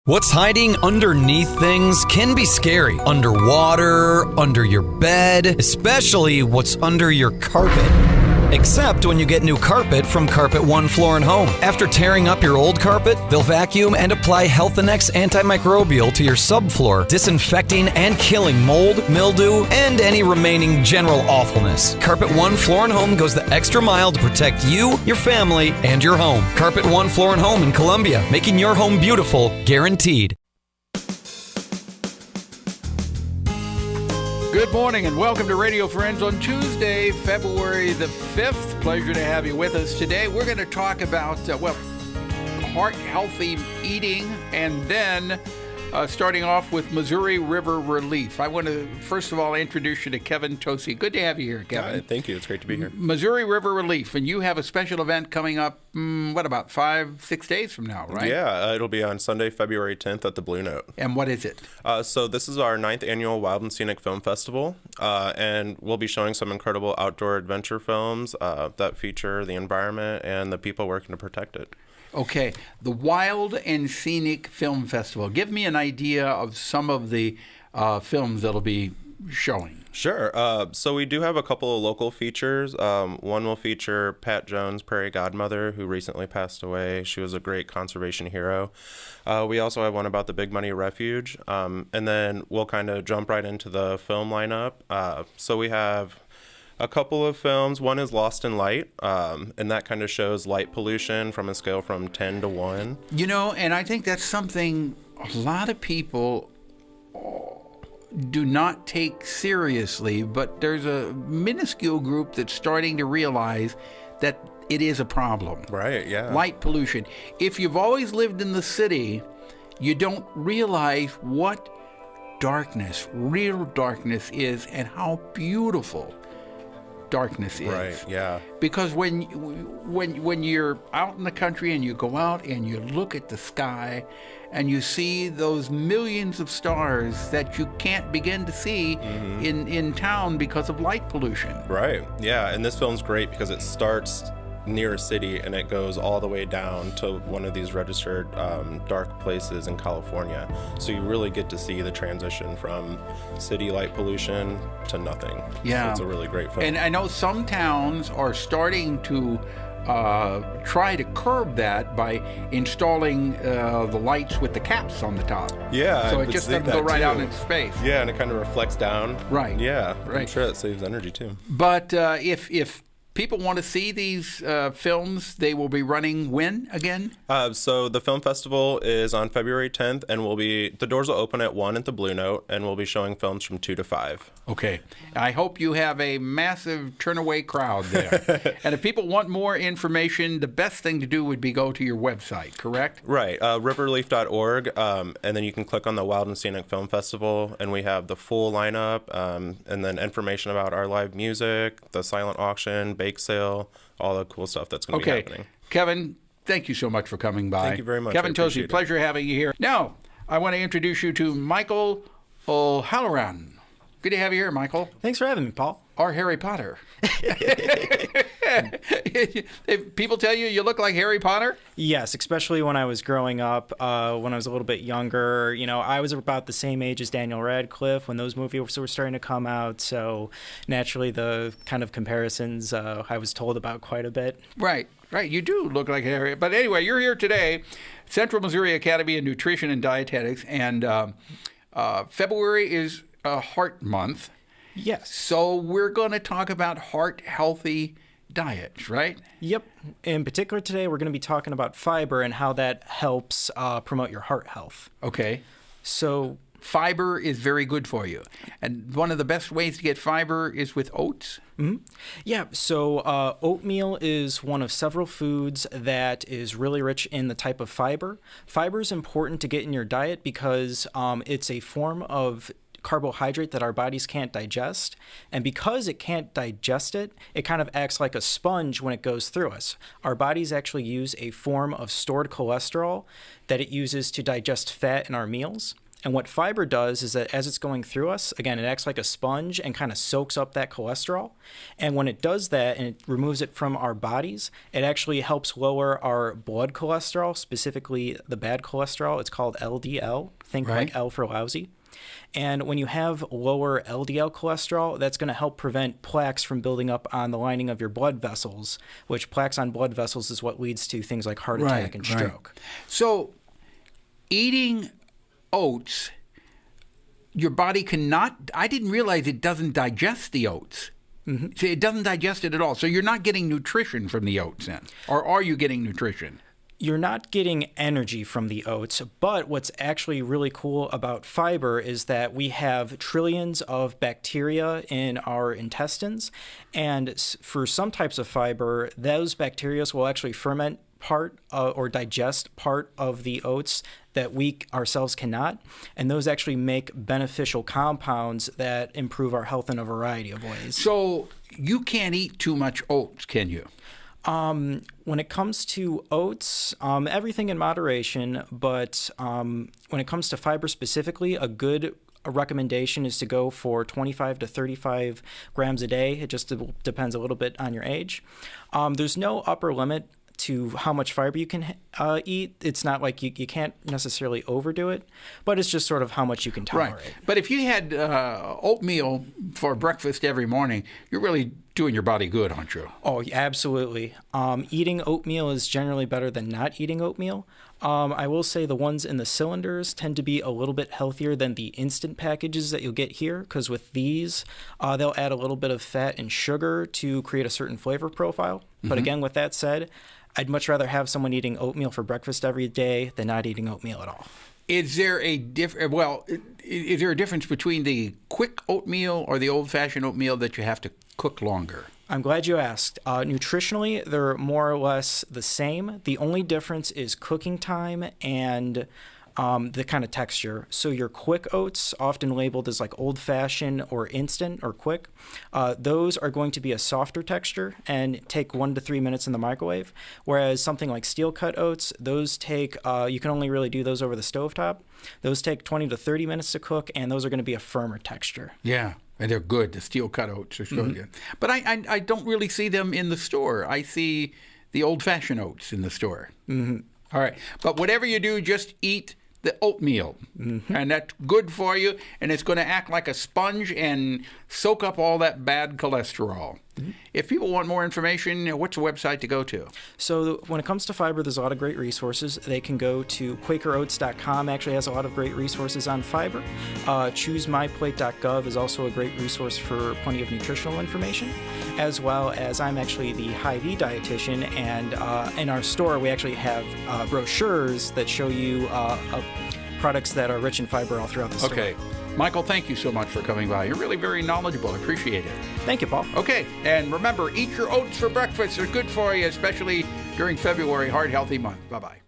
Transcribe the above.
What's hiding underneath things can be scary. Underwater, under your bed, especially what's under your carpet. Except when you get new carpet from Carpet One Floor & Home. After tearing up your old carpet, they'll vacuum and apply Health Annex antimicrobial to your subfloor, disinfecting and killing mold, mildew, and any remaining general awfulness. Carpet One Floor & Home goes the extra mile to protect you, your family, and your home. Carpet One Floor & Home in Columbia, making your home beautiful, guaranteed. Good morning and welcome to Radio Friends on Tuesday, February the 5th. Pleasure to have you with us today. We're going to talk about, heart-healthy eating and then starting off with Missouri River Relief. I want to, first of all, introduce you to Kevin Tosie. Good to have you here, Kevin. Thank you. It's great to be here. Missouri River Relief, and you have a special event coming up, about 5-6 days from now, right? Yeah, it'll be on Sunday, February 10th at the Blue Note. And what is it? So this is our 9th annual Wild and Scenic Film Festival, and we'll be showing some incredible outdoor adventure films that feature the environment and the people working to protect it. Okay, the Wild and Scenic Film Festival. Give me an idea of some of the films that'll be showing. Sure. So we do have a couple of local features. One will feature Pat Jones, Prairie Godmother, who recently passed away. She was a great conservation hero. We also have one about the Big Money Refuge. And then we'll kind of jump right into the film lineup. So we have a couple of films. One is Lost in Light, and that kind of shows light pollution from a scale from 10 to 1. You know, and I think that's something a lot of people do not take seriously, but there's a minuscule group that's starting to realize that it is a problem. Right, yeah. Light pollution. If you've always lived in the city, you don't realize what darkness, real darkness is, and how beautiful darkness is. Right, yeah. Because when you're out in the country and you go out and you look at the sky and you see those millions of stars that you can't begin to see in town because of light pollution. Right, yeah. And this film's great because it starts near a city and it goes all the way down to one of these registered dark places in California. So you really get to see the transition from city light pollution to nothing. Yeah. So it's a really great film. And I know some towns are starting to try to curb that by installing the lights with the caps on the top. Yeah. So it just doesn't go right out into space. Yeah, and it kind of reflects down. Right. Yeah. Right. I'm sure that saves energy too. But if people want to see these films, they will be running when again? So the film festival is on February 10th, and the doors will open at 1 at the Blue Note, and we'll be showing films from 2 to 5. Okay. I hope you have a massive turn-away crowd there. And if people want more information, the best thing to do would be go to your website, correct? Right, riverleaf.org, and then you can click on the Wild and Scenic Film Festival, and we have the full lineup, and then information about our live music, the silent auction, bake sale, all the cool stuff that's going to be happening. Kevin, thank you so much for coming by. Thank you very much. Kevin Tosie, pleasure having you here. Now, I want to introduce you to Michael O'Halloran. Good to have you here, Michael. Thanks for having me, Paul. Or Harry Potter. People tell you look like Harry Potter? Yes, especially when I was growing up, when I was a little bit younger. You know, I was about the same age as Daniel Radcliffe when those movies were starting to come out. So naturally, the kind of comparisons I was told about quite a bit. Right. You do look like Harry. But anyway, you're here today, Central Missouri Academy of Nutrition and Dietetics, and February is Heart Month. Yes. So we're going to talk about heart-healthy diets, right? Yep. In particular today, we're going to be talking about fiber and how that helps promote your heart health. Okay. So fiber is very good for you. And one of the best ways to get fiber is with oats. Mm-hmm. Yeah, so oatmeal is one of several foods that is really rich in the type of fiber. Fiber is important to get in your diet because it's a form of carbohydrate that our bodies can't digest. And because it can't digest it, it kind of acts like a sponge when it goes through us. Our bodies actually use a form of stored cholesterol that it uses to digest fat in our meals. And what fiber does is that as it's going through us, again, it acts like a sponge and kind of soaks up that cholesterol. And when it does that and it removes it from our bodies, it actually helps lower our blood cholesterol, specifically the bad cholesterol. It's called LDL. Think like L for lousy. And when you have lower LDL cholesterol, that's going to help prevent plaques from building up on the lining of your blood vessels, which plaques on blood vessels is what leads to things like heart attack and stroke. So eating oats, your body cannot, I didn't realize it doesn't digest the oats. So it doesn't digest it at all. So you're not getting nutrition from the oats then, or are you getting nutrition? You're not getting energy from the oats, but what's actually really cool about fiber is that we have trillions of bacteria in our intestines, and for some types of fiber, those bacteria will actually ferment part or digest part of the oats that we ourselves cannot, and those actually make beneficial compounds that improve our health in a variety of ways. So you can't eat too much oats, can you? When it comes to oats, everything in moderation, but when it comes to fiber specifically, a recommendation is to go for 25 to 35 grams a day. It just depends a little bit on your age. There's no upper limit to how much fiber you can eat. It's not like you can't necessarily overdo it, but it's just sort of how much you can tolerate. Right. But if you had oatmeal for breakfast every morning, you're really doing your body good, aren't you? Oh, absolutely. Eating oatmeal is generally better than not eating oatmeal. I will say the ones in the cylinders tend to be a little bit healthier than the instant packages that you'll get here, because with these, they'll add a little bit of fat and sugar to create a certain flavor profile. But again, with that said, I'd much rather have someone eating oatmeal for breakfast every day than not eating oatmeal at all. Is there a is there a difference between the quick oatmeal or the old-fashioned oatmeal that you have to cook longer? I'm glad you asked. Nutritionally, they're more or less the same. The only difference is cooking time and the kind of texture. So your quick oats, often labeled as like old-fashioned or instant or quick, those are going to be a softer texture and take 1 to 3 minutes in the microwave. Whereas something like steel-cut oats, those take, you can only really do those over the stovetop. Those take 20 to 30 minutes to cook, and those are going to be a firmer texture. Yeah, and they're good. The steel-cut oats are so good. But I don't really see them in the store. I see the old-fashioned oats in the store. All right. But whatever you do, just eat the oatmeal, and that's good for you, and it's going to act like a sponge and soak up all that bad cholesterol. If people want more information, what's the website to go to? So when it comes to fiber, there's a lot of great resources. They can go to QuakerOats.com. Actually has a lot of great resources on fiber. ChooseMyPlate.gov is also a great resource for plenty of nutritional information, as well as I'm actually the Hy-Vee dietitian, and in our store we actually have brochures that show you products that are rich in fiber all throughout the store. Okay. Michael, thank you so much for coming by. You're really very knowledgeable. I appreciate it. Thank you, Paul. Okay, and remember, eat your oats for breakfast. They're good for you, especially during February, Heart Healthy Month. Bye-bye.